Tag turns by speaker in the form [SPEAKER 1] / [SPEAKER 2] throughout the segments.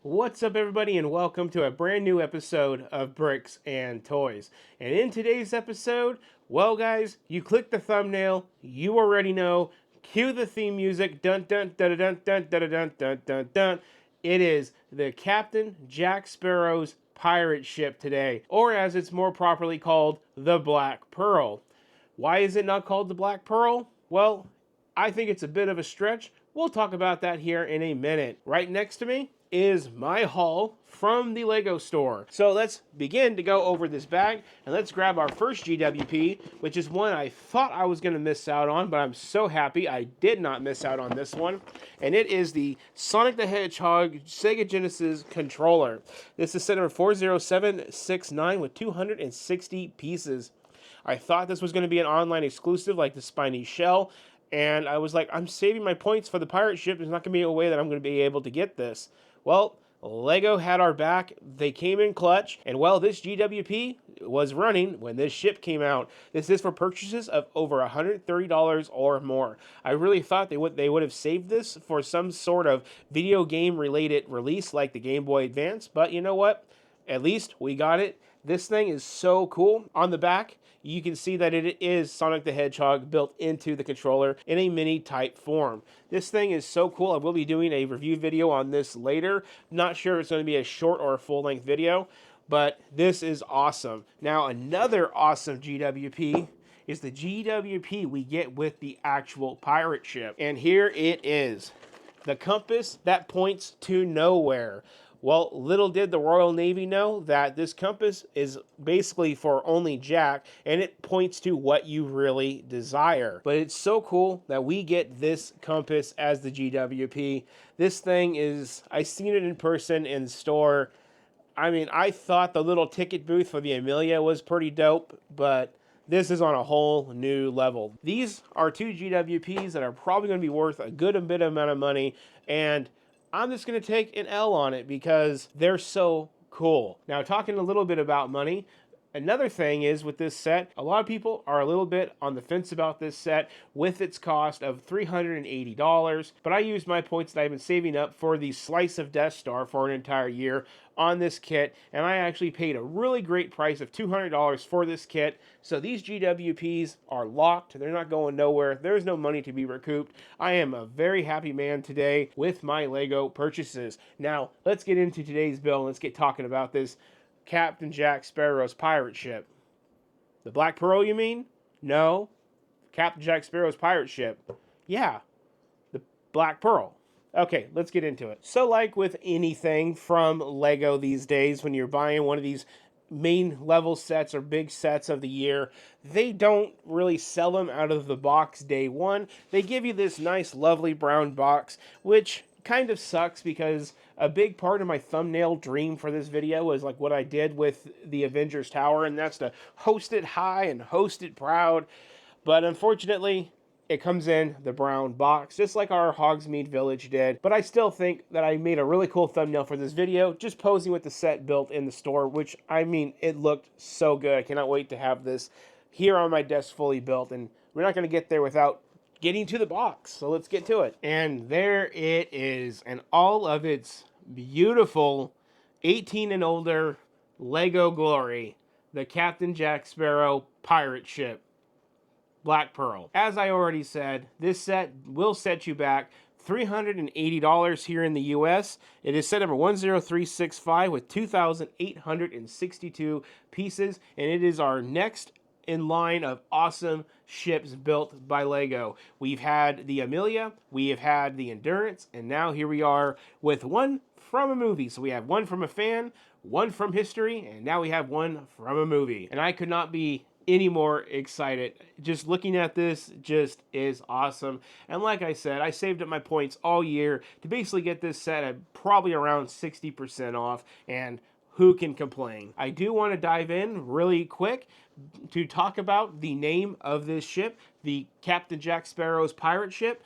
[SPEAKER 1] What's up, everybody, and welcome to a brand new episode of Bricks and Toys. And in today's episode, well, guys, you clicked the thumbnail, you already know. Cue the theme music. Dun dun dun dun dun dun dun dun dun dun. It is the Captain Jack Sparrow's pirate ship today, or as it's more properly called, the Black Pearl. Why is it not called the Black Pearl? Well, I think it's a bit of a stretch. We'll talk about that here in a minute. Right next to me is my haul from the Lego store. So let's begin to go over this bag, and let's grab our first GWP, which is one I thought I was going to miss out on, but I'm so happy I did not miss out on this one. And it is the Sonic the Hedgehog Sega Genesis controller. This is set number 40769 with 260 pieces. I thought this was going to be an online exclusive like the Spiny Shell, and I was like, I'm saving my points for the pirate ship. There's not going to be a way that I'm going to be able to get this. Well, Lego had our back. They came in clutch, and well, this GWP was running when this ship came out. This is for purchases of over $130 or more. I really thought they would have saved this for some sort of video game related release like the Game Boy Advance, but you know what? At least we got it. This thing is so cool. On the back, you can see that it is Sonic the Hedgehog built into the controller in a mini type form. This thing is so cool. I will be doing a review video on this later. Not sure if it's going to be a short or a full-length video, but this is awesome. Now, another awesome GWP is the GWP we get with the actual pirate ship. And here it is. The compass that points to nowhere. Well, little did the Royal Navy know that this compass is basically for only Jack, and it points to what you really desire. But it's so cool that we get this compass as the GWP. This thing is, I seen it in person in store. I mean, I thought the little ticket booth for the Amelia was pretty dope, but this is on a whole new level. These are two GWPs that are probably going to be worth a good bit amount of money, and I'm just going to take an L on it because they're so cool. Now, talking a little bit about money, another thing is with this set, a lot of people are a little bit on the fence about this set with its cost of $380, but I used my points that I've been saving up for the Slice of Death Star for an entire year on this kit, and I actually paid a really great price of $200 for this kit. So these GWPs are locked. They're not going nowhere. There's no money to be recouped. I am a very happy man today with my Lego purchases. Now, let's get into today's build. Let's get talking about this Captain Jack Sparrow's pirate ship. The Black Pearl, you mean? No. Captain Jack Sparrow's pirate ship. Yeah, the Black Pearl. Okay, let's get into it. So like with anything from Lego these days, when you're buying one of these main level sets or big sets of the year, they don't really sell them out of the box day one. They give you this nice, lovely brown box, which kind of sucks because a big part of my thumbnail dream for this video was like what I did with the Avengers Tower, and that's to host it high and host it proud. But unfortunately, it comes in the brown box, just like our Hogsmeade Village did. But I still think that I made a really cool thumbnail for this video, just posing with the set built in the store, which, I mean, it looked so good. I cannot wait to have this here on my desk fully built, and we're not going to get there without getting to the box, so let's get to it. And there it is, and all of its beautiful 18 and older Lego glory, the Captain Jack Sparrow pirate ship, Black Pearl. As I already said, this set will set you back $380 here in the US. It is set number 10365 with 2,862 pieces, and it is our next in line of awesome ships built by Lego. We've had the Amelia, we have had the Endurance, and now here we are with one from a movie. So we have one from a fan, one from history, and now we have one from a movie. And I could not be any more excited. Just looking at this just is awesome. And like I said, I saved up my points all year to basically get this set at probably around 60% off, and who can complain? I do want to dive in really quick to talk about the name of this ship, the Captain Jack Sparrow's pirate ship.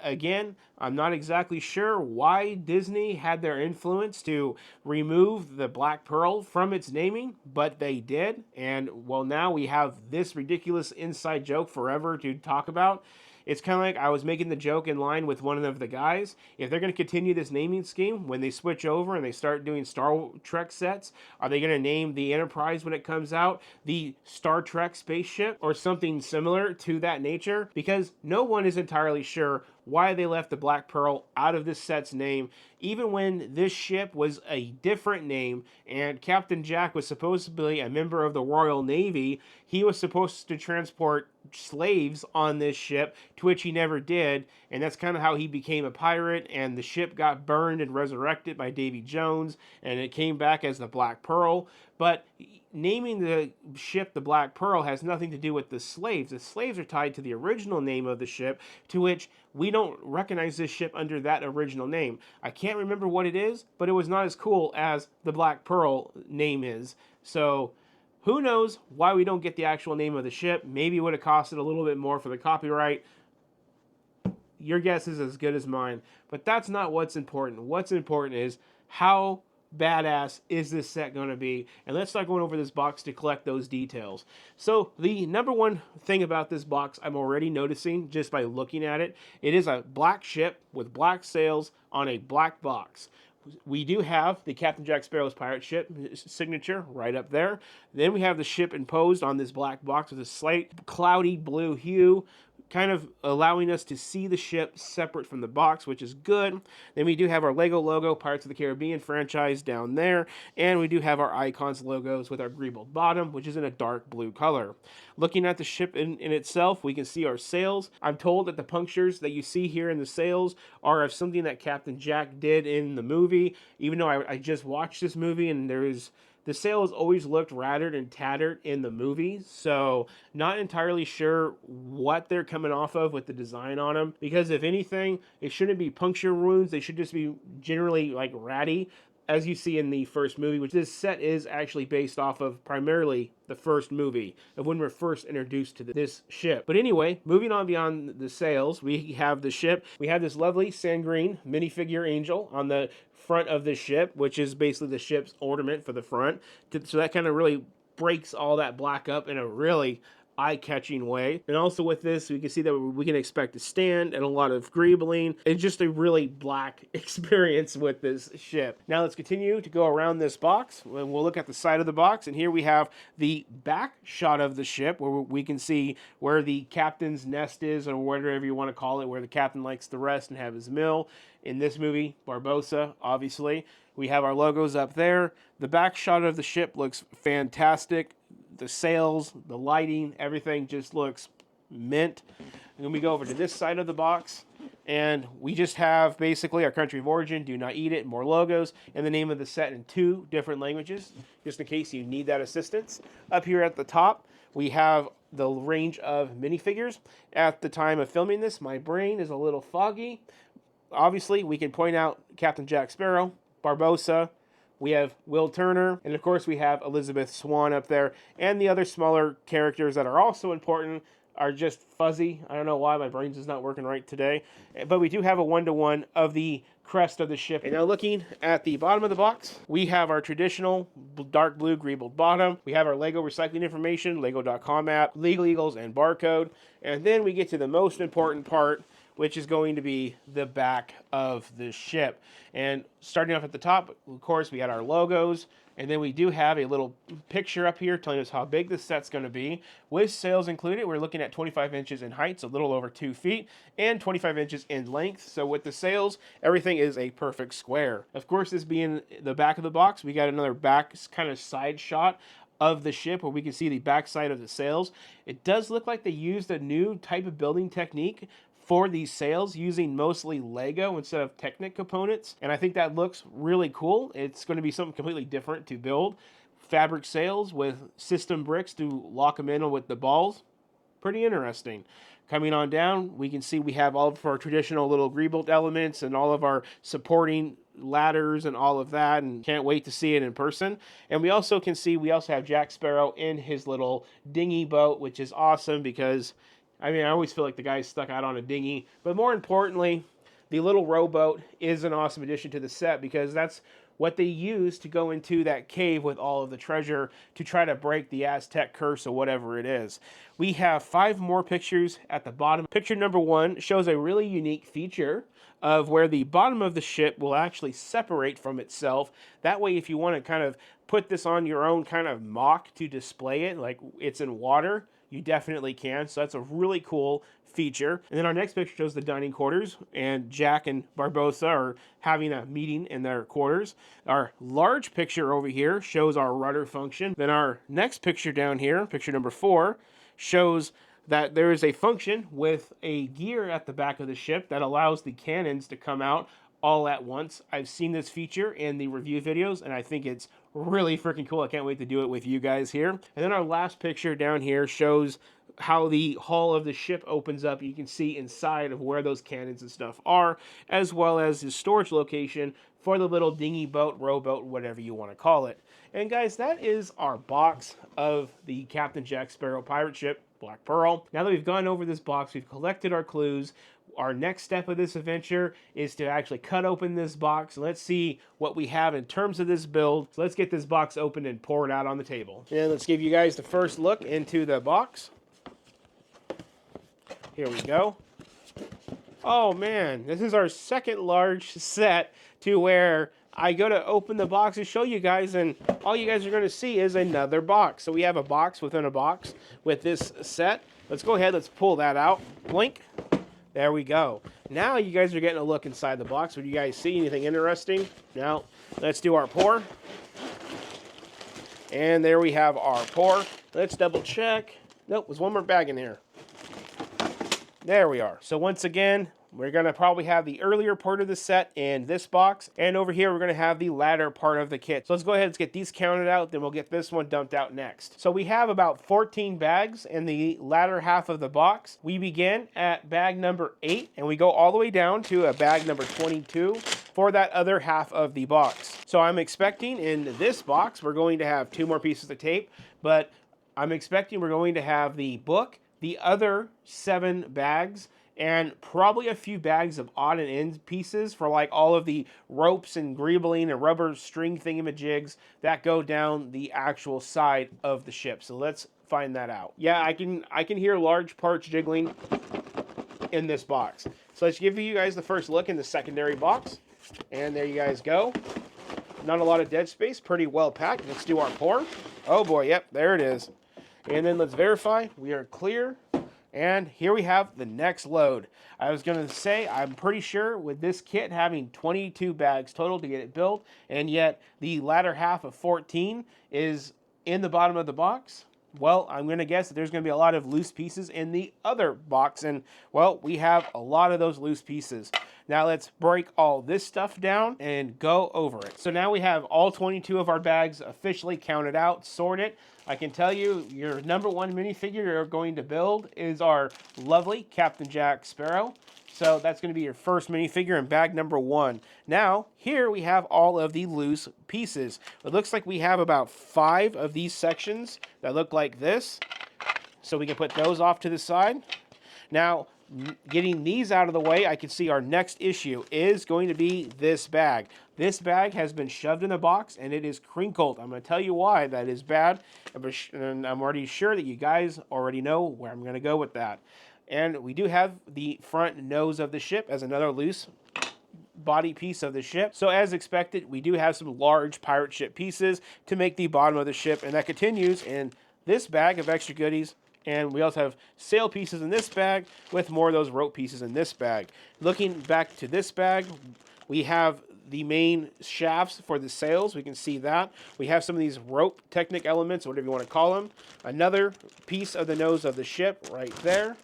[SPEAKER 1] Again, I'm not exactly sure why Disney had their influence to remove the Black Pearl from its naming, but they did. And well, now we have this ridiculous inside joke forever to talk about. It's kind of like I was making the joke in line with one of the guys. If they're going to continue this naming scheme, when they switch over and they start doing Star Trek sets, are they going to name the Enterprise when it comes out the Star Trek spaceship or something similar to that nature? Because no one is entirely sure why they left the Black Pearl out of this set's name, even when this ship was a different name and Captain Jack was supposedly a member of the Royal Navy. He was supposed to transport slaves on this ship, to which he never did, and that's kind of how he became a pirate, and the ship got burned and resurrected by Davy Jones, and it came back as the Black Pearl. But naming the ship the Black Pearl has nothing to do with the slaves. The slaves are tied to the original name of the ship, to which we don't recognize this ship under that original name. I can't remember what it is, but it was not as cool as the Black Pearl name is. So who knows why we don't get the actual name of the ship? Maybe it would have costed a little bit more for the copyright. Your guess is as good as mine. But that's not what's important. What's important is how badass is this set going to be? And let's start going over this box to collect those details. So the number one thing about this box I'm already noticing just by looking at it, it is a black ship with black sails on a black box. We do have the Captain Jack Sparrow's pirate ship signature right up there. Then we have the ship imposed on this black box with a slight cloudy blue hue, kind of allowing us to see the ship separate from the box, which is good. Then we do have our Lego logo, Pirates of the Caribbean franchise down there, and we do have our icons logos with our greeble bottom, which is in a dark blue color. Looking at the ship in itself, we can see our sails. I'm told that the punctures that you see here in the sails are of something that Captain Jack did in the movie, even though I just watched this movie and the sails always looked rattered and tattered in the movie, so not entirely sure what they're coming off of with the design on them, because if anything, it shouldn't be puncture wounds, they should just be generally like ratty, as you see in the first movie, which this set is actually based off of primarily the first movie of when we're first introduced to this ship. But anyway, moving on beyond the sails, we have the ship. We have this lovely sand green minifigure angel on the front of the ship, which is basically the ship's ornament for the front. So that kind of really breaks all that black up in a really eye-catching way. And also with this, we can see that we can expect a stand and a lot of greebling. It's just a really black experience with this ship. Now let's continue to go around this box, and we'll look at the side of the box, and here we have the back shot of the ship, where we can see where the captain's nest is, or whatever you want to call it, where the captain likes to rest and have his meal. In this movie, Barbossa, obviously. We have our logos up there. The back shot of the ship looks fantastic. The sails, the lighting, everything just looks mint. And then we go over to this side of the box, and we just have basically our country of origin, do not eat it, more logos, and the name of the set in 2 different languages, just in case you need that assistance. Up here at the top, we have the range of minifigures. At the time of filming this, my brain is a little foggy. Obviously, we can point out Captain Jack Sparrow, Barbossa, we have Will Turner, and of course we have Elizabeth Swann up there, and the other smaller characters that are also important are just fuzzy. I don't know why, my brain's just not working right today. But we do have a one-to-one of the crest of the ship. And now looking at the bottom of the box, we have our traditional dark blue greebled bottom. We have our Lego recycling information, Lego.com app, Legal Eagles, and barcode. And then we get to the most important part, which is going to be the back of the ship. And starting off at the top, of course, we got our logos, and then we do have a little picture up here telling us how big this set's going to be. With sails included, we're looking at 25 inches in height, so a little over 2 feet, and 25 inches in length. So with the sails, everything is a perfect square. Of course, this being the back of the box, we got another back kind of side shot of the ship where we can see the backside of the sails. It does look like they used a new type of building technique for these sails, using mostly Lego instead of Technic components, and I think that looks really cool. It's going to be something completely different to build. Fabric sails with system bricks to lock them in with the balls. Pretty interesting. Coming on down, we can see we have all of our traditional little Greebuilt elements and all of our supporting ladders and all of that, and can't wait to see it in person. And we also can see we also have Jack Sparrow in his little dinghy boat, which is awesome because I mean, I always feel like the guy's stuck out on a dinghy. But more importantly, the little rowboat is an awesome addition to the set because that's what they used to go into that cave with all of the treasure to try to break the Aztec curse or whatever it is. We have 5 more pictures at the bottom. Picture number 1 shows a really unique feature of where the bottom of the ship will actually separate from itself. That way, if you want to kind of put this on your own kind of mock to display it, like it's in water, you definitely can. So that's a really cool feature. And then our next picture shows the dining quarters, and Jack and Barbosa are having a meeting in their quarters. Our large picture over here shows our rudder function. Then our next picture down here, picture number 4, shows that there is a function with a gear at the back of the ship that allows the cannons to come out all at once. I've seen this feature in the review videos, and I think it's really freaking cool. I can't wait to do it with you guys here. And then our last picture down here shows how the hull of the ship opens up. You can see inside of where those cannons and stuff are, as well as the storage location for the little dinghy boat, rowboat, whatever you want to call it. And guys, that is our box of the Captain Jack Sparrow pirate ship, Black Pearl. Now that we've gone over this box, we've collected our clues. Our next step of this adventure is to actually cut open this box. Let's see what we have in terms of this build. So let's get this box open and pour it out on the table. And let's give you guys the first look into the box. Here we go. Oh man, this is our second large set to where I go to open the box and show you guys, and all you guys are going to see is another box. So we have a box within a box with this set. Let's go ahead, let's pull that out. Blink. There we go. Now you guys are getting a look inside the box. Would you guys see anything interesting? Now, let's do our pour. And there we have our pour. Let's double check. Nope, there's one more bag in here. There we are. So once again, we're going to probably have the earlier part of the set in this box. And over here, we're going to have the latter part of the kit. So let's go ahead and get these counted out. Then we'll get this one dumped out next. So we have about 14 bags in the latter half of the box. We begin at bag number 8. And we go all the way down to a bag number 22 for that other half of the box. So I'm expecting in this box, we're going to have 2 more pieces of tape. But I'm expecting we're going to have the book, the other 7 bags, and probably a few bags of odd and end pieces for like all of the ropes and greebling and rubber string thingamajigs that go down the actual side of the ship. So let's find that out. Yeah, I can hear large parts jiggling in this box. So let's give you guys the first look in the secondary box. And there you guys go. Not a lot of dead space, pretty well packed. Let's do our pour. Oh boy, yep, there it is. And then let's verify we are clear. And here we have the next load. I was going to say, I'm pretty sure with this kit having 22 bags total to get it built, and yet the latter half of 14 is in the bottom of the box, well, I'm going to guess that there's going to be a lot of loose pieces in the other box, and, well, we have a lot of those loose pieces. Now let's break all this stuff down and go over it. So now we have all 22 of our bags officially counted out, sorted. I can tell you your number 1 minifigure you're going to build is our lovely Captain Jack Sparrow. So that's going to be your first minifigure in bag number 1. Now, here we have all of the loose pieces. It looks like we have about 5 of these sections that look like this. So we can put those off to the side. Now, getting these out of the way, I can see our next issue is going to be this bag. This bag has been shoved in the box and it is crinkled. I'm going to tell you why that is bad, and I'm already sure that you guys already know where I'm going to go with that. And we do have the front nose of the ship as another loose body piece of the ship. So as expected, we do have some large pirate ship pieces to make the bottom of the ship, and that continues in this bag of extra goodies. And we also have sail pieces in this bag with more of those rope pieces in this bag. Looking back to this bag, we have the main shafts for the sails. We can see that. We have some of these rope technic elements, whatever you want to call them. Another piece of the nose of the ship right there.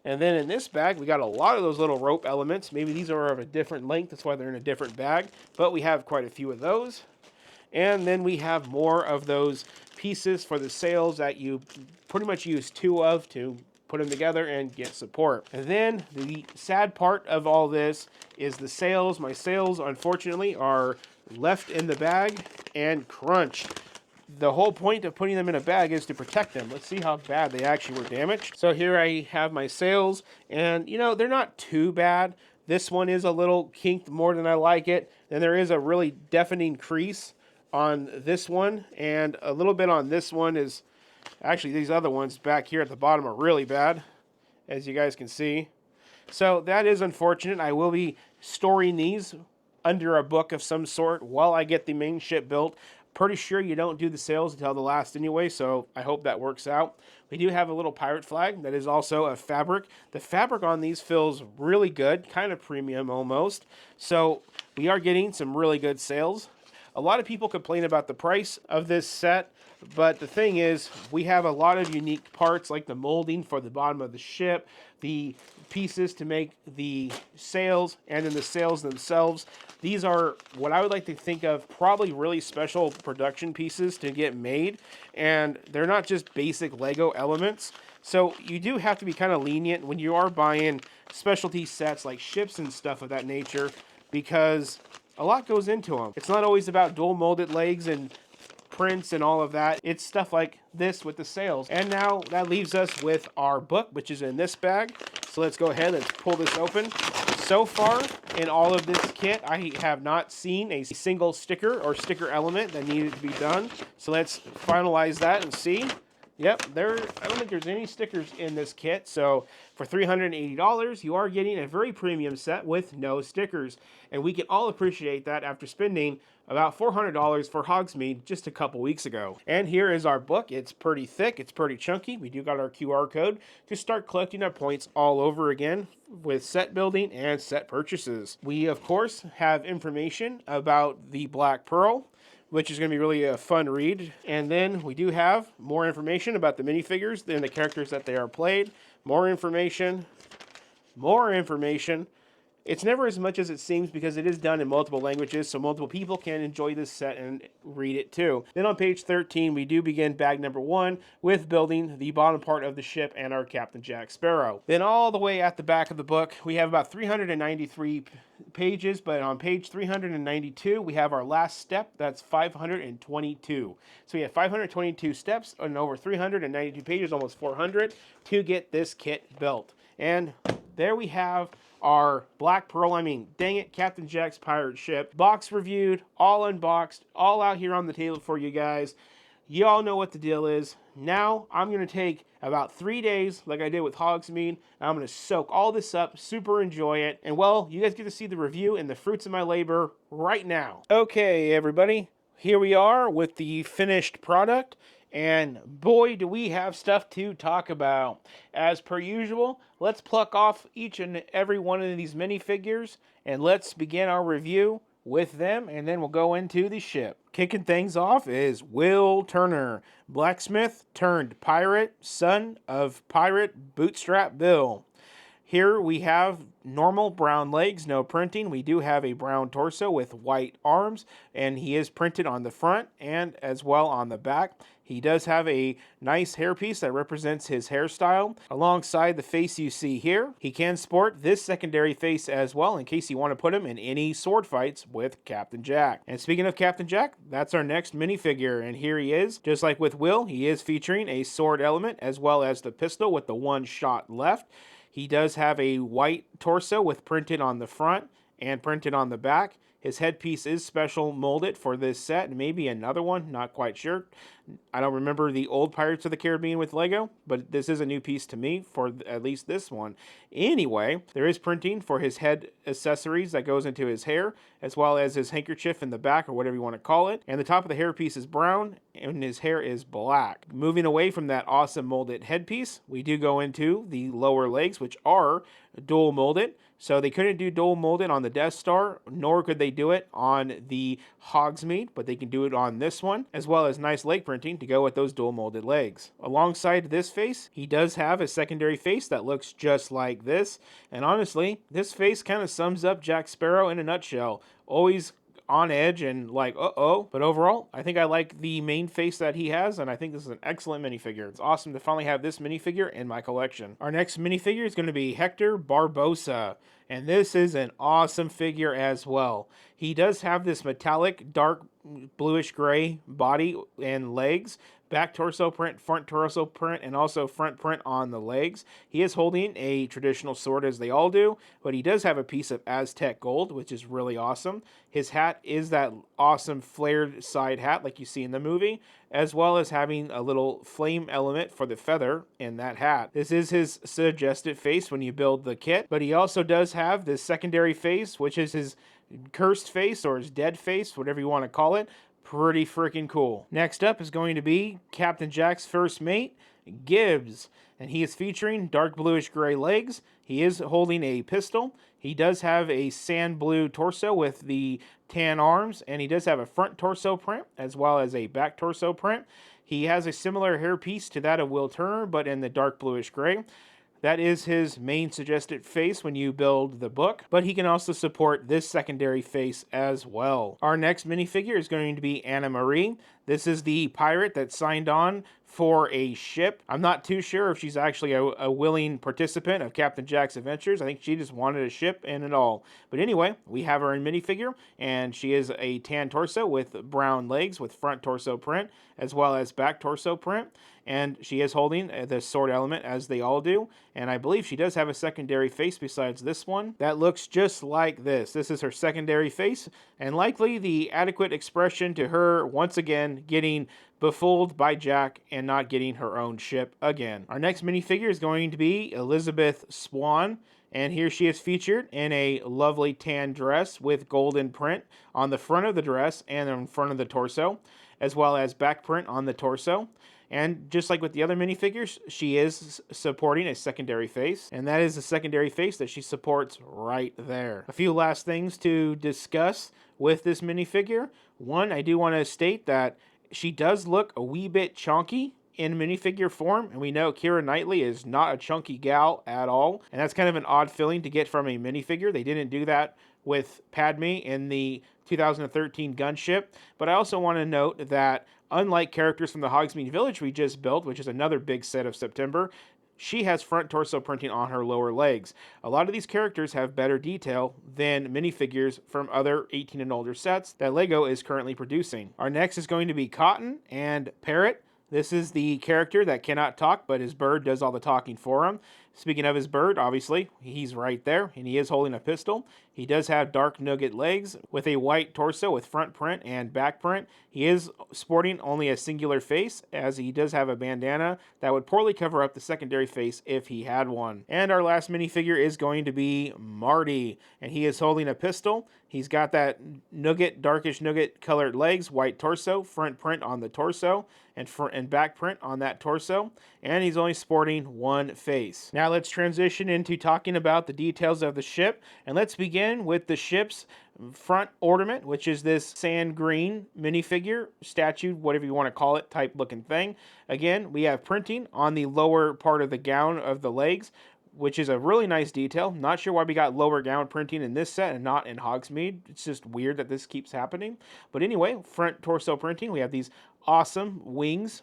[SPEAKER 1] And then in this bag, we got a lot of those little rope elements. Maybe these are of a different length. That's why they're in a different bag. But we have quite a few of those. And then we have more of those pieces for the sails that you pretty much use 2 of to put them together and get support. And then the sad part of all this is the sails. My sails, unfortunately, are left in the bag and crunched. The whole point of putting them in a bag is to protect them. Let's see how bad they actually were damaged. So here I have my sails, and you know, they're not too bad. This one is a little kinked more than I like it. Then there is a really deafening crease on this one, and a little bit on this one is, actually these other ones back here at the bottom are really bad, as you guys can see. So that is unfortunate. I will be storing these under a book of some sort while I get the main ship built. Pretty sure you don't do the sales until the last anyway, so I hope that works out. We do have a little pirate flag that is also a fabric. The fabric on these feels really good, kind of premium almost. So we are getting some really good sales. A lot of people complain about the price of this set, but the thing is, we have a lot of unique parts like the molding for the bottom of the ship, the pieces to make the sails, and then the sails themselves. These are what I would like to think of probably really special production pieces to get made, and they're not just basic Lego elements. So you do have to be kind of lenient when you are buying specialty sets like ships and stuff of that nature, because a lot goes into them. It's not always about dual molded legs and prints and all of that. It's stuff like this with the sails. And now that leaves us with our book, which is in this bag. So let's go ahead, let's pull this open. So far in all of this kit, I have not seen a single sticker or sticker element that needed to be done. So let's finalize that and see. Yep, I don't think there's any stickers in this kit. So for $380, you are getting a very premium set with no stickers. And we can all appreciate that after spending about $400 for Hogsmeade just a couple weeks ago. And here is our book. It's pretty thick, it's pretty chunky. We do got our QR code to start collecting our points all over again with set building and set purchases. We, of course, have information about the Black Pearl, which is going to be really a fun read. And then we do have more information about the minifigures and the characters that they are played. More information. It's never as much as it seems because it is done in multiple languages, so multiple people can enjoy this set and read it too. Then on page 13, we do begin bag number 1 with building the bottom part of the ship and our Captain Jack Sparrow. Then all the way at the back of the book, we have about 393 pages, but on page 392, we have our last step. That's 522. So we have 522 steps and over 392 pages, almost 400, to get this kit built. And there we have our Black Pearl, dang it, Captain Jack's pirate ship. Box reviewed, all unboxed, all out here on the table for you guys. You all know what the deal is. Now, I'm going to take about 3 days, like I did with Hogsmeade, and I'm going to soak all this up, super enjoy it. And well, you guys get to see the review and the fruits of my labor right now. Okay, everybody, here we are with the finished product. And boy, do we have stuff to talk about. As per usual, let's pluck off each and every one of these minifigures and let's begin our review with them, and then we'll go into the ship. Kicking things off is Will Turner, blacksmith turned pirate, son of pirate Bootstrap Bill. Here we have normal brown legs, no printing. We do have a brown torso with white arms, and he is printed on the front and as well on the back. He does have a nice hairpiece that represents his hairstyle alongside the face you see here. He can sport this secondary face as well in case you want to put him in any sword fights with Captain Jack. And speaking of Captain Jack, that's our next minifigure, and here he is. Just like with Will, he is featuring a sword element as well as the pistol with the one shot left. He does have a white torso with printed on the front and printed on the back. His headpiece is special molded for this set, and maybe another one, not quite sure. I don't remember the old Pirates of the Caribbean with Lego, but this is a new piece to me for at least this one. Anyway, there is printing for his head accessories that goes into his hair, as well as his handkerchief in the back, or whatever you want to call it. And the top of the hairpiece is brown, and his hair is black. Moving away from that awesome molded headpiece, we do go into the lower legs, which are dual molded. So they couldn't do dual molded on the Death Star, nor could they do it on the Hogsmeade, but they can do it on this one, as well as nice leg printing to go with those dual molded legs. Alongside this face, he does have a secondary face that looks just like this. And honestly, this face kind of sums up Jack Sparrow in a nutshell. Always on edge and like, uh-oh. But overall, I think I like the main face that he has, and I think this is an excellent minifigure. It's awesome to finally have this minifigure in my collection. Our next minifigure is going to be Hector Barbosa, and this is an awesome figure as well. He does have this metallic dark bluish gray body and legs, back torso print, front torso print, and also front print on the legs. He is holding a traditional sword as they all do, but he does have a piece of Aztec gold, which is really awesome. His hat is that awesome flared side hat like you see in the movie, as well as having a little flame element for the feather in that hat. This is his suggested face when you build the kit, but he also does have this secondary face, which is his cursed face or his dead face, whatever you want to call it. Pretty freaking cool. Next up is going to be Captain Jack's first mate, Gibbs, and he is featuring dark bluish gray legs. He is holding a pistol. He does have a sand blue torso with the tan arms, and he does have a front torso print as well as a back torso print. He has a similar hairpiece to that of Will Turner, but in the dark bluish gray. That is his main suggested face when you build the book, but he can also support this secondary face as well. Our next minifigure is going to be Anna Marie. This is the pirate that signed on for a ship. I'm not too sure if she's actually a willing participant of Captain Jack's adventures. I think she just wanted a ship and it all. But anyway, we have her in minifigure, and she is a tan torso with brown legs with front torso print as well as back torso print. And she is holding the sword element as they all do. And I believe she does have a secondary face besides this one that looks just like this. This is her secondary face, and likely the adequate expression to her once again getting befooled by Jack and not getting her own ship again. Our next minifigure is going to be Elizabeth Swan. And here she is featured in a lovely tan dress with golden print on the front of the dress and in front of the torso, as well as back print on the torso. And just like with the other minifigures, she is supporting a secondary face, and that is the secondary face that she supports right there. A few last things to discuss with this minifigure. One, I do want to state that she does look a wee bit chunky in minifigure form, and we know Keira Knightley is not a chunky gal at all, and that's kind of an odd feeling to get from a minifigure. They didn't do that with Padme in the 2013 gunship, but I also want to note that unlike characters from the Hogsmeade Village we just built, which is another big set of September, she has front torso printing on her lower legs. A lot of these characters have better detail than minifigures from other 18 and older sets that LEGO is currently producing. Our next is going to be Cotton and Parrot. This is the character that cannot talk, but his bird does all the talking for him. Speaking of his bird, obviously, he's right there, and he is holding a pistol. He does have dark nugget legs with a white torso with front print and back print. He is sporting only a singular face, as he does have a bandana that would poorly cover up the secondary face if he had one. And our last minifigure is going to be Marty, and he is holding a pistol. He's got that nugget, darkish nugget colored legs, white torso, front print on the torso, and front and back print on that torso, and he's only sporting one face. Now let's transition into talking about the details of the ship, and let's begin with the ship's front ornament, which is this sand green minifigure, statue, whatever you want to call it, type looking thing. Again, we have printing on the lower part of the gown of the legs, which is a really nice detail. Not sure why we got lower gown printing in this set and not in Hogsmeade. It's just weird that this keeps happening. But anyway, front torso printing, we have these awesome wings,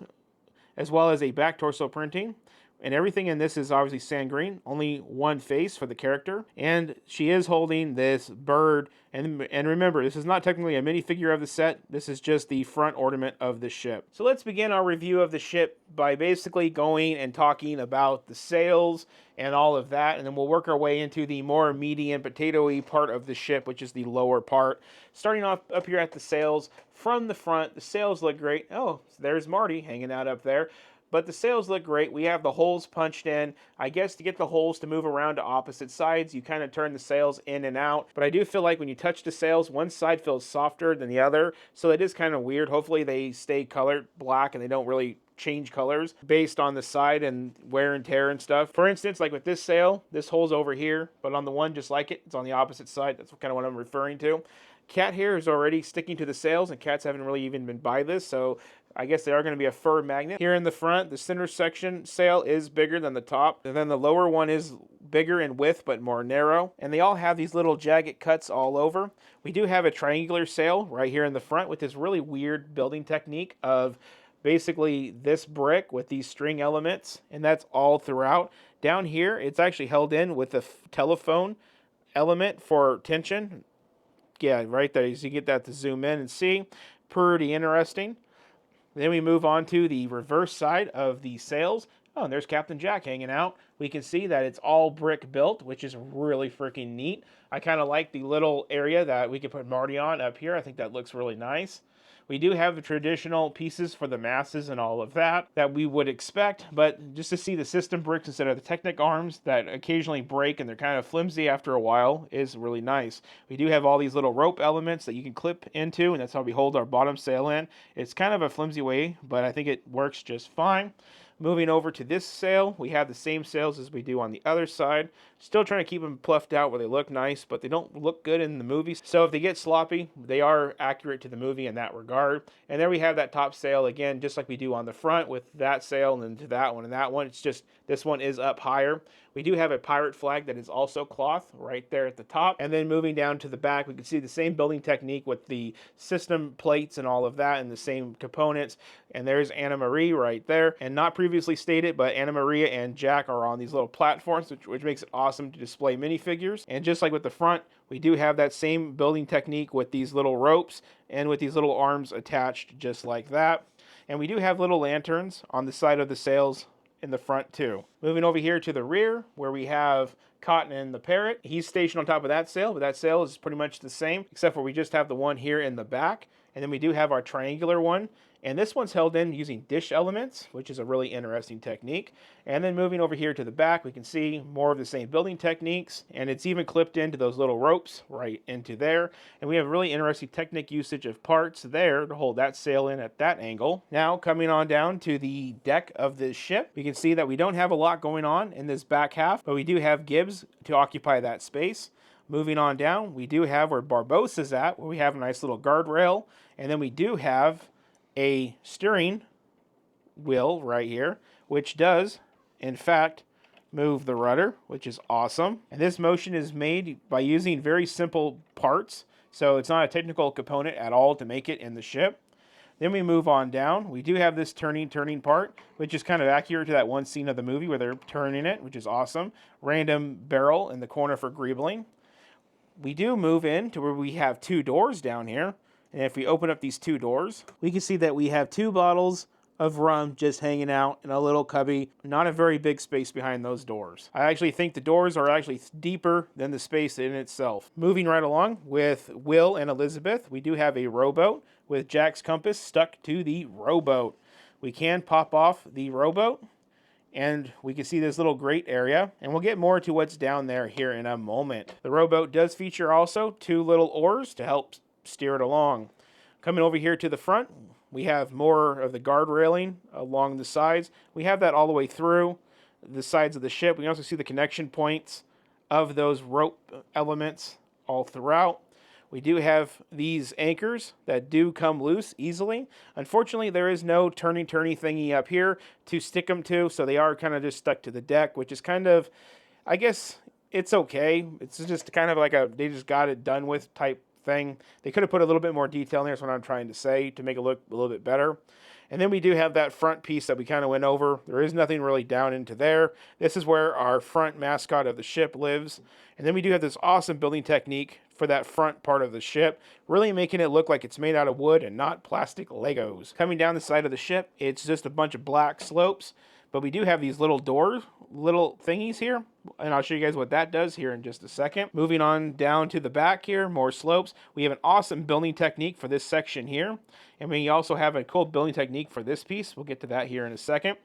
[SPEAKER 1] as well as a back torso printing. And everything in this is obviously sand green, only one face for the character. And she is holding this bird. And remember, this is not technically a minifigure of the set. This is just the front ornament of the ship. So let's begin our review of the ship by basically going and talking about the sails and all of that. And then we'll work our way into the more meaty and potato-y part of the ship, which is the lower part. Starting off up here at the sails, from the front, the sails look great. Oh, there's Marty hanging out up there. But the sails look great. We have the holes punched in. I guess to get the holes to move around to opposite sides, you kind of turn the sails in and out. But I do feel like when you touch the sails, one side feels softer than the other. So it is kind of weird. Hopefully they stay colored black and they don't really change colors based on the side and wear and tear and stuff. For instance, like with this sail, this hole's over here, but on the one just like it, it's on the opposite side. That's kind of what I'm referring to. Cat hair is already sticking to the sails, and cats haven't really even been by this, so I guess they are going to be a fur magnet. Here in the front, the center section sail is bigger than the top, and then the lower one is bigger in width but more narrow, and they all have these little jagged cuts all over. We do have a triangular sail right here in the front with this really weird building technique of basically this brick with these string elements, and that's all throughout. Down here, it's actually held in with a telephone element for tension. Yeah, right there. So you get that to zoom in and see. pretty interesting. Then we move on to the reverse side of the sails. Oh, and there's Captain Jack hanging out. We can see that it's all brick built, which is really freaking neat. I kind of like the little area that we can put Marty on up here. I think that looks really nice. We do have the traditional pieces for the masses and all of that we would expect, but just to see the system bricks instead of the Technic arms that occasionally break and they're kind of flimsy after a while is really nice. We do have all these little rope elements that you can clip into, and that's how we hold our bottom sail in. It's kind of a flimsy way, but I think it works just fine. Moving over to this sail, we have the same sails as we do on the other side. Still trying to keep them pluffed out where they look nice, but they don't look good in the movies. So if they get sloppy, they are accurate to the movie in that regard. And there we have that top sail again, just like we do on the front with that sail and then to that one and that one. It's just this one is up higher. We do have a pirate flag that is also cloth right there at the top. And then moving down to the back, we can see the same building technique with the system plates and all of that and the same components. And there's Anna Marie right there. And not previously stated, but Anna Maria and Jack are on these little platforms, which makes it awesome to display minifigures. And just like with the front, we do have that same building technique with these little ropes and with these little arms attached just like that. And we do have little lanterns on the side of the sails in the front too. Moving over here to the rear where we have Cotton and the Parrot. He's stationed on top of that sail, but that sail is pretty much the same, except for we just have the one here in the back. And then we do have our triangular one. And this one's held in using dish elements, which is a really interesting technique. And then moving over here to the back, we can see more of the same building techniques. And it's even clipped into those little ropes right into there. And we have really interesting technique usage of parts there to hold that sail in at that angle. Now, coming on down to the deck of this ship, we can see that we don't have a lot going on in this back half, but we do have gibs to occupy that space. Moving on down, we do have where Barbossa's at, where we have a nice little guardrail. And then we do have a steering wheel right here, which does, in fact, move the rudder, which is awesome. And this motion is made by using very simple parts, so it's not a technical component at all to make it in the ship. Then we move on down. We do have this turning part, which is kind of accurate to that one scene of the movie where they're turning it, which is awesome. Random barrel in the corner for greebling. We do move in to where we have two doors down here. And if we open up these two doors, we can see that we have 2 bottles of rum just hanging out in a little cubby. Not a very big space behind those doors. I actually think the doors are actually deeper than the space in itself. Moving right along with Will and Elizabeth, we do have a rowboat with Jack's compass stuck to the rowboat. We can pop off the rowboat, and we can see this little grate area, and we'll get more to what's down there here in a moment. The rowboat does feature also 2 little oars to help steer it along. Coming over here to the front, we have more of the guard railing along the sides. We have that all the way through the sides of the ship. We can also see the connection points of those rope elements all throughout. We do have these anchors that do come loose easily. Unfortunately, there is no turny thingy up here to stick them to, so they are kind of just stuck to the deck, which is kind of, I guess, it's okay. It's just kind of like they just got it done with type thing. They could have put a little bit more detail in there, is what I'm trying to say, to make it look a little bit better. And then we do have that front piece that we kind of went over. There is nothing really down into there. This is where our front mascot of the ship lives. And then we do have this awesome building technique for that front part of the ship, really making it look like it's made out of wood and not plastic Legos. Coming down the side of the ship, it's just a bunch of black slopes, but we do have these little doors, little thingies here, and I'll show you guys what that does here in just a second. Moving on down to the back here, more slopes. We have an awesome building technique for this section here, and we also have a cool building technique for this piece. We'll get to that here in a second.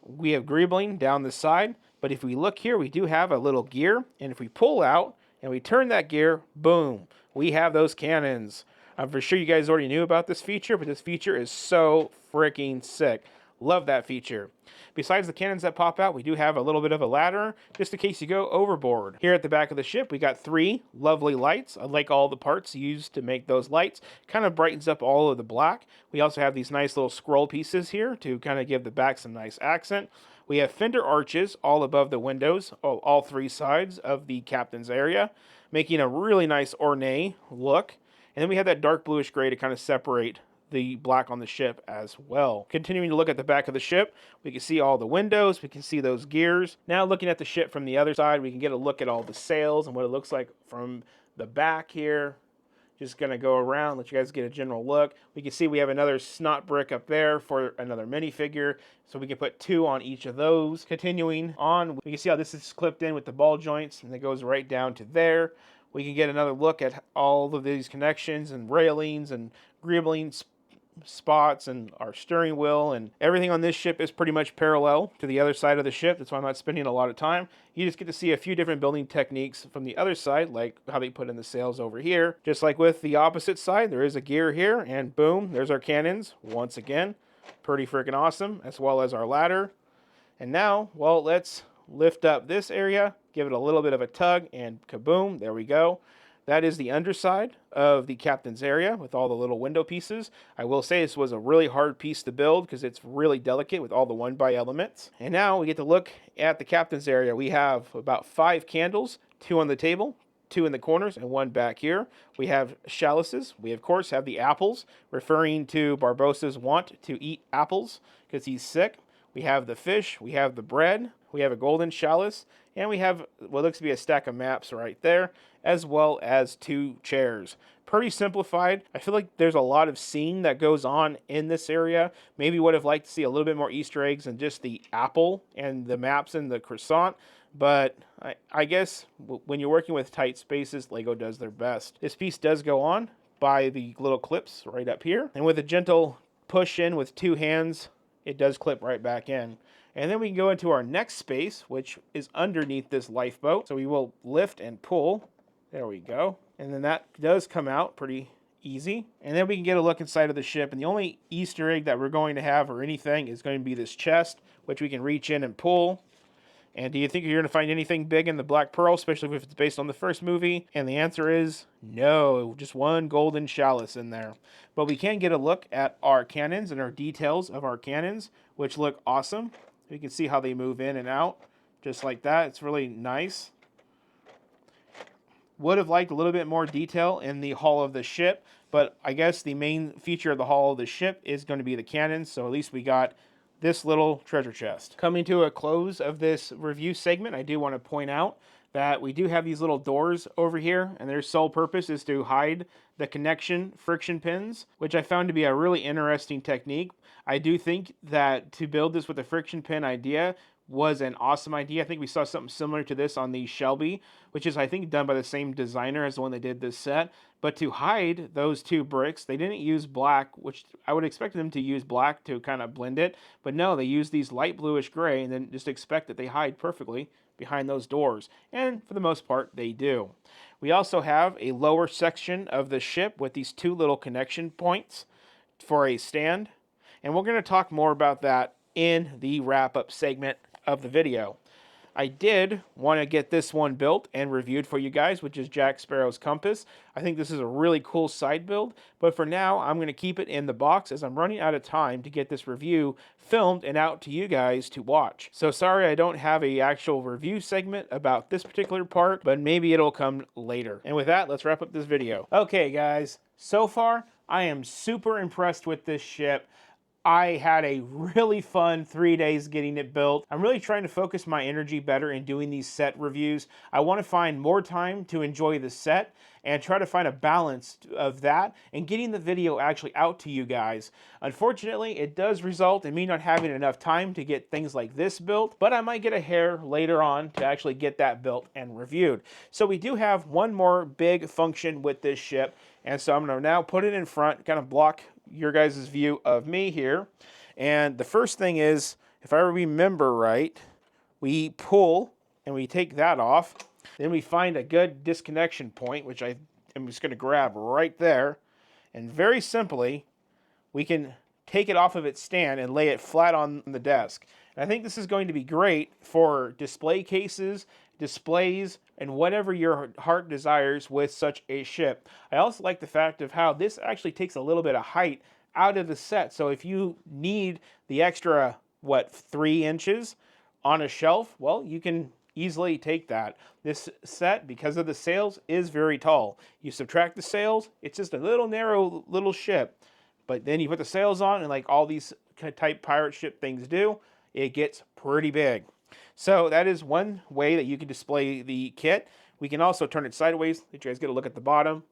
[SPEAKER 1] We have greebling down the side, but if we look here, we do have a little gear, and if we pull out and we turn that gear, boom, we have those cannons. I'm for sure you guys already knew about this feature, but this feature is so freaking sick. Love that feature. Besides the cannons that pop out, we do have a little bit of a ladder, just in case you go overboard. Here at the back of the ship, we got 3 lovely lights. I like all the parts used to make those lights. Kind of brightens up all of the black. We also have these nice little scroll pieces here to kind of give the back some nice accent. We have fender arches all above the windows, all 3 sides of the captain's area, making a really nice ornate look. And then we have that dark bluish gray to kind of separate the black on the ship as well. Continuing to look at the back of the ship, we can see all the windows, we can see those gears. Now looking at the ship from the other side, we can get a look at all the sails and what it looks like from the back here. Just going to go around, let you guys get a general look. We can see we have another snot brick up there for another minifigure. So we can put 2 on each of those. Continuing on, we can see how this is clipped in with the ball joints, and it goes right down to there. We can get another look at all of these connections and railings and greebling spots and our steering wheel, and everything on this ship is pretty much parallel to the other side of the ship. That's why I'm not spending a lot of time. You just get to see a few different building techniques from the other side, like how they put in the sails over here. Just like with the opposite side, there is a gear here, and boom, there's our cannons once again. Pretty freaking awesome, as well as our ladder. And now, well, let's lift up this area, give it a little bit of a tug, and kaboom, there we go. That is the underside of the captain's area with all the little window pieces. I will say this was a really hard piece to build because it's really delicate with all the 1x elements. And now we get to look at the captain's area. We have about 5 candles, 2 on the table, 2 in the corners, and 1 back here. We have chalices. We, of course, have the apples, referring to Barbossa's want to eat apples because he's sick. We have the fish. We have the bread. We have a golden chalice. And we have what looks to be a stack of maps right there, as well as 2 chairs. Pretty simplified. I feel like there's a lot of scene that goes on in this area. Maybe would have liked to see a little bit more Easter eggs than just the apple and the maps and the croissant. But I guess when you're working with tight spaces, Lego does their best. This piece does go on by the little clips right up here. And with a gentle push in with 2 hands, it does clip right back in. And then we can go into our next space, which is underneath this lifeboat. So we will lift and pull. There we go. And then that does come out pretty easy. And then we can get a look inside of the ship. And the only Easter egg that we're going to have or anything is going to be this chest, which we can reach in and pull. And do you think you're going to find anything big in the Black Pearl, especially if it's based on the first movie? And the answer is no, just 1 golden chalice in there. But we can get a look at our cannons and our details of our cannons, which look awesome. You can see how they move in and out, just like that. It's really nice. Would have liked a little bit more detail in the hull of the ship, but I guess the main feature of the hull of the ship is going to be the cannons, so at least we got this little treasure chest. Coming to a close of this review segment, I do want to point out that we do have these little doors over here, and their sole purpose is to hide the connection friction pins, which I found to be a really interesting technique. I do think that to build this with a friction pin idea was an awesome idea. I think we saw something similar to this on the Shelby, which is, I think, done by the same designer as the one that did this set. But to hide those 2 bricks, they didn't use black, which I would expect them to use black to kind of blend it. But no, they used these light bluish gray and then just expect that they hide perfectly behind those doors. And for the most part, they do. We also have a lower section of the ship with these 2 little connection points for a stand. And we're going to talk more about that in the wrap-up segment of the video. I did want to get this one built and reviewed for you guys, which is Jack Sparrow's compass. I think this is a really cool side build, but for now, I'm going to keep it in the box as I'm running out of time to get this review filmed and out to you guys to watch. So sorry I don't have an actual review segment about this particular part, but maybe it'll come later. And with that, let's wrap up this video. Okay, guys, so far, I am super impressed with this ship. I had a really fun 3 days getting it built. I'm really trying to focus my energy better in doing these set reviews. I want to find more time to enjoy the set and try to find a balance of that and getting the video actually out to you guys. Unfortunately, it does result in me not having enough time to get things like this built, but I might get a hair later on to actually get that built and reviewed. So we do have one more big function with this ship, and so I'm going to now put it in front, kind of block your guys' view of me here. And the first thing is, if I remember right, we pull and we take that off. Then we find a good disconnection point, which I am just going to grab right there. And very simply, we can take it off of its stand and lay it flat on the desk. And I think this is going to be great for display cases, displays, and whatever your heart desires with such a ship. I also like the fact of how this actually takes a little bit of height out of the set. So if you need the extra, 3 inches on a shelf, well, you can easily take that. This set, because of the sails, is very tall. You subtract the sails, it's just a little narrow little ship. But then you put the sails on, and like all these type pirate ship things do, it gets pretty big. So that is one way that you can display the kit. We can also turn it sideways, let you guys get a look at the bottom.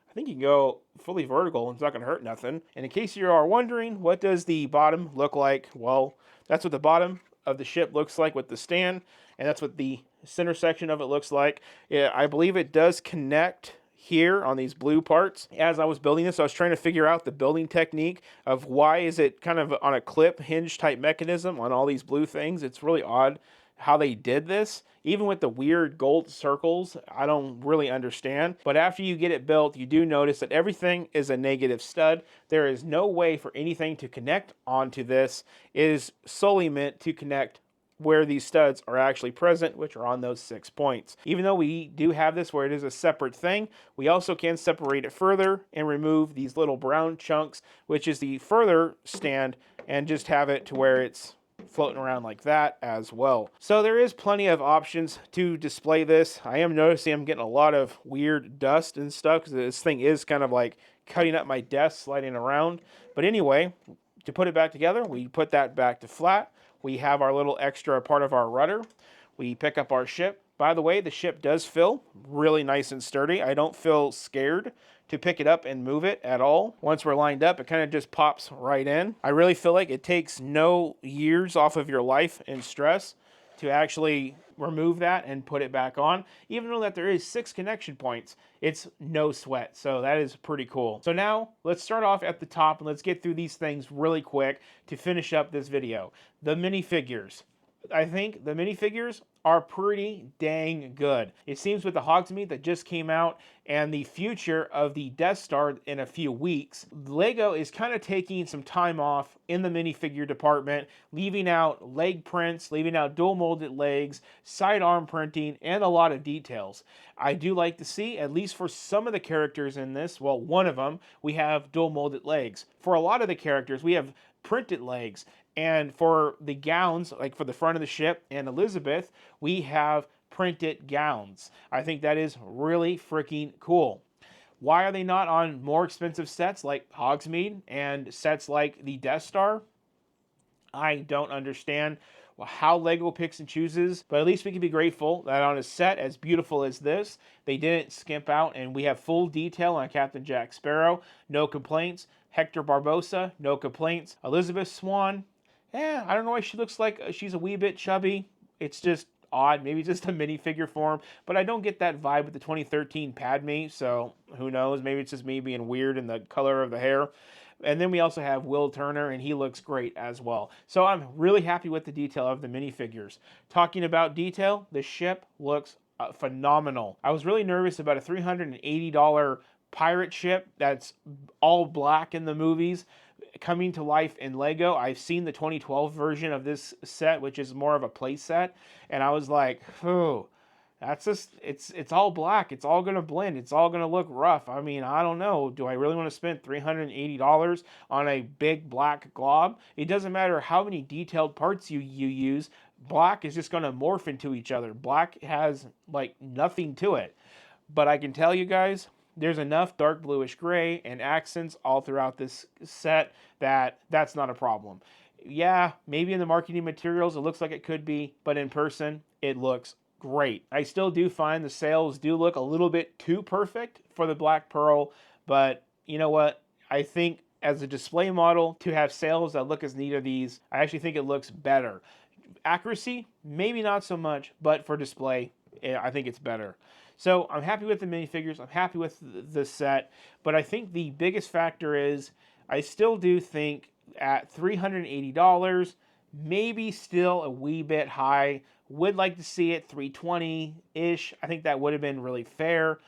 [SPEAKER 1] I think you can go fully vertical and it's not going to hurt nothing. And in case you are wondering, what does the bottom look like? Well, that's what the bottom of the ship looks like with the stand, and that's what the center section of it looks like. Yeah, I believe it does connect here on these blue parts. As I was building this, I was trying to figure out the building technique of why is it kind of on a clip hinge type mechanism on all these blue things. It's really odd how they did this. Even with the weird gold circles, I don't really understand. But after you get it built, you do notice that everything is a negative stud. There is no way for anything to connect onto this. It is solely meant to connect where these studs are actually present, which are on those 6 points. Even though we do have this where it is a separate thing, we also can separate it further and remove these little brown chunks, which is the further stand, and just have it to where it's floating around like that as well. So there is plenty of options to display this. I am noticing I'm getting a lot of weird dust and stuff because this thing is kind of like cutting up my desk, sliding around. But anyway, to put it back together, we put that back to flat. We have our little extra part of our rudder. We pick up our ship. By the way, the ship does feel really nice and sturdy. I don't feel scared to pick it up and move it at all. Once we're lined up, it kind of just pops right in. I really feel like it takes no years off of your life and stress to actually remove that and put it back on. Even though that there is 6 connection points, it's no sweat. So that is pretty cool. So now let's start off at the top and let's get through these things really quick to finish up this video. The minifigures. I think the minifigures are pretty dang good. It seems with the Hogsmeade that just came out and the future of the Death Star in a few weeks, Lego is kind of taking some time off in the minifigure department, leaving out leg prints, leaving out dual molded legs, sidearm printing, and a lot of details. I do like to see, at least for some of the characters in this, well, one of them, we have dual molded legs. For a lot of the characters, we have printed legs. And for the gowns, like for the front of the ship and Elizabeth, we have printed gowns. I think that is really freaking cool. Why are they not on more expensive sets like Hogsmeade and sets like the Death Star? I don't understand how Lego picks and chooses, but at least we can be grateful that on a set as beautiful as this, they didn't skimp out, and we have full detail on Captain Jack Sparrow. No complaints. Hector Barbosa, no complaints. Elizabeth Swann, I don't know why she looks like she's a wee bit chubby. It's just odd. Maybe just a minifigure form. But I don't get that vibe with the 2013 Padme. So who knows? Maybe it's just me being weird in the color of the hair. And then we also have Will Turner, and he looks great as well. So I'm really happy with the detail of the minifigures. Talking about detail, the ship looks phenomenal. I was really nervous about a $380 pirate ship that's all black in the movies coming to life in Lego. I've seen the 2012 version of this set, which is more of a play set, and I was like, oh, that's just, it's all black. It's all going to blend. It's all going to look rough. I mean, I don't know. Do I really want to spend $380 on a big black glob? It doesn't matter how many detailed parts you use. Black is just going to morph into each other. Black has like nothing to it. But I can tell you guys, there's enough dark bluish gray and accents all throughout this set that that's not a problem. Yeah, maybe in the marketing materials it looks like it could be, but in person it looks great. I still do find the sails do look a little bit too perfect for the Black Pearl, but you know what? I think as a display model, to have sails that look as neat as these, I actually think it looks better. Accuracy, maybe not so much, but for display, I think it's better. So I'm happy with the minifigures. I'm happy with the set. But I think the biggest factor is I still do think at $380, maybe still a wee bit high. Would like to see it $320-ish. I think that would have been really fair.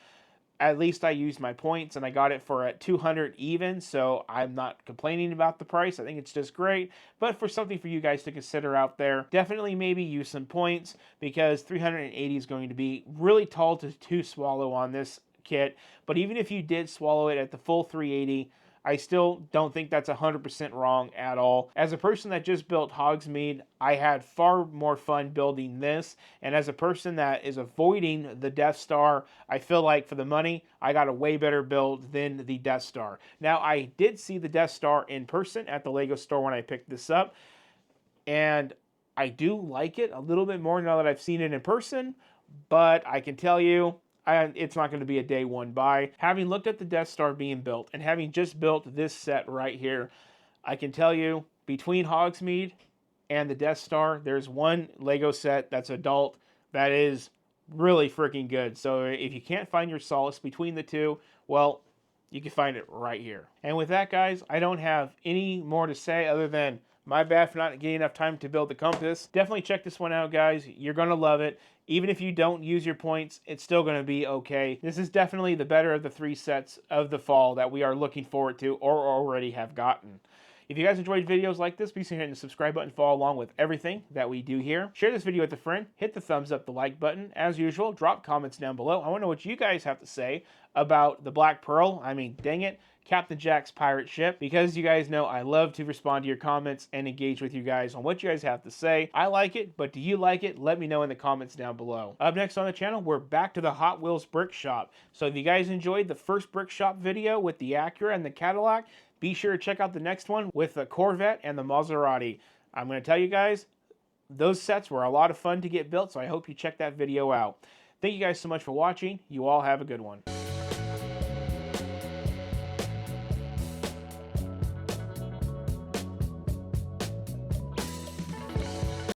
[SPEAKER 1] At least I used my points and I got it for at $200 even, so I'm not complaining about the price. I think it's just great, but for something for you guys to consider out there, definitely maybe use some points because $380 is going to be really tall to swallow on this kit. But even if you did swallow it at the full $380, I still don't think that's 100% wrong at all. As a person that just built Hogsmeade, I had far more fun building this. And as a person that is avoiding the Death Star, I feel like for the money, I got a way better build than the Death Star. Now, I did see the Death Star in person at the Lego store when I picked this up. And I do like it a little bit more now that I've seen it in person. But I can tell you, it's not going to be a day one buy. Having looked at the Death Star being built and having just built this set right here, I can tell you between Hogsmeade and the Death Star, there's one Lego set that's adult that is really freaking good. So if you can't find your solace between the two, well, you can find it right here. And with that, guys, I don't have any more to say other than my bad for not getting enough time to build the compass. Definitely check this one out, guys. You're going to love it. Even if you don't use your points, it's still going to be okay. This is definitely the better of the 3 sets of the fall that we are looking forward to or already have gotten. If you guys enjoyed videos like this, please hit the subscribe button to follow along with everything that we do here. Share this video with a friend. Hit the thumbs up, the like button. As usual, drop comments down below. I want to know what you guys have to say about the Black Pearl. I mean, dang it, Captain Jack's pirate ship. Because you guys know I love to respond to your comments and engage with you guys on what you guys have to say. I like it, but do you like it? Let me know in the comments down below. Up next on the channel, we're back to the Hot Wheels brick shop. So if you guys enjoyed the first brick shop video with the Acura and the Cadillac, be sure to check out the next one with the Corvette and the Maserati. I'm going to tell you guys, those sets were a lot of fun to get built, so I hope you check that video out. Thank you guys so much for watching. You all have a good one.